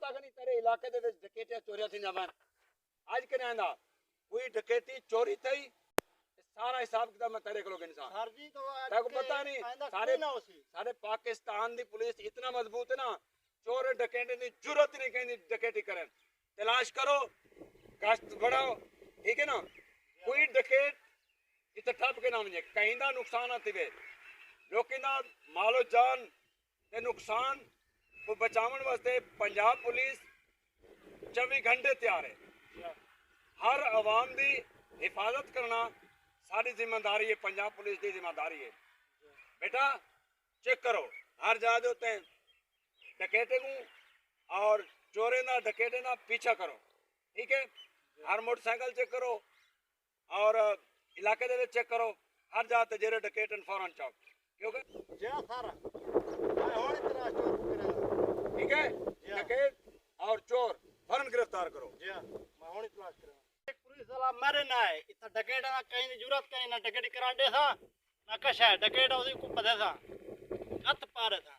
पता कि नहीं तेरे इलाके दे विच डकैतियां चोरियां थी जावन आज के आंदा कोई डकैती चोरी थई सारा हिसाब किताब मैं तेरे को इंसान सर जी तो तेरे को पता नहीं सारे पाकिस्तान दी पुलिस इतना मजबूत है ना चोर डकैती की जरूरत नहीं कहीं डकैती करें तलाश करो गश्त बढ़ाओ ठीक है ना कोई डकैत इतना ठप के नाम कहीं का नुकसान आती वे लोगों का मालो जान के नुकसान को बचावन वास्ते पंजाब पुलिस 24 घंटे तैयार है हर आवाम की हिफाजत करना सारी जिम्मेदारी है पंजाब पुलिस की जिम्मेदारी है बेटा चेक करो हर जगह होते हैं डकैते को और चोरे ना डकैते ना पीछा करो ठीक है हर मोटरसाइकिल चेक करो और इलाके दे चेक करो हर जगह ते जेरे डकैत फौरन चाओ क्योंकि ठीक है डकैत और चोर फौरन गिरफ्तार करो पुलिस वाला मेरे ना है इतना डकैत ना कहीं की जरूरत कहीं ना डकैती करांडे था ना कश है डकैत उसी को पता था हथ पारे था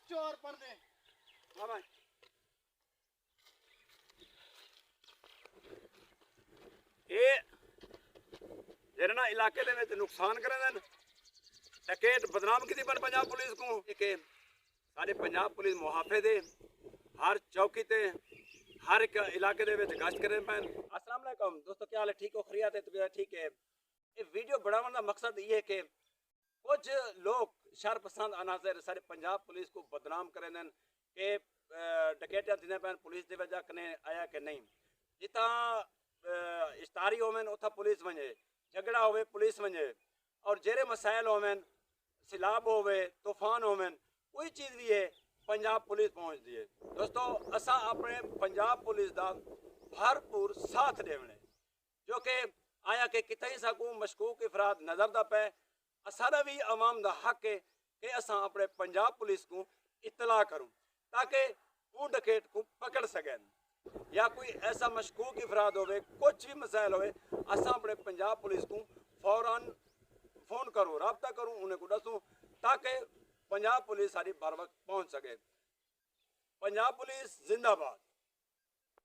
चोर पड़ दे ये जेरे ना इलाके दे विच नुकसान करे देन डकैत बदनाम की बन पंजाब पुलिस को कि सारे पंजाब पुलिस मुहाफिज है हर चौकी ते हर एक इलाके दे विच गश्त करे पैन अस्सलाम वालेकुम दोस्तों क्या हाल है ठीक हो खैरियत है तबीयत ठीक है ये वीडियो बनाने का मकसद ये है कि कुछ लोग शर पसंद अनासर सारे पंजाब पुलिस को बदनाम करे देन कि डकैतियां थी पैन पुलिस की वजह कने आया कि नहीं जिता इश्तारी होवन उथा पुलिस वने झगड़ा होवे पुलिस वने और जेरे मसाइल होवन सिलाब होवे तूफान होवन कोई चीज़ भी है पंजाब पुलिस पहुँचती है दोस्तों असा अपने पंजाब पुलिस का भरपूर साथ देवने जो कि आया कि कितने सकूँ मशकूक अफराद नज़र दा पे सारा भी आवाम का हक है कि असा अपने पंजाब पुलिस को इतला करूँ ताकि वो डकैत को पकड़ सकें या कोई ऐसा मशकूक अफराद होवे कुछ भी मसाइल होवे असा अपने पंजाब पुलिस को फौरन फोन करूँ रबता करूँ उन्हें को दसूँ ताकि पंजाब पुलिस सारी बर वक्त पहुँच सके पंजाब पुलिस जिंदाबाद।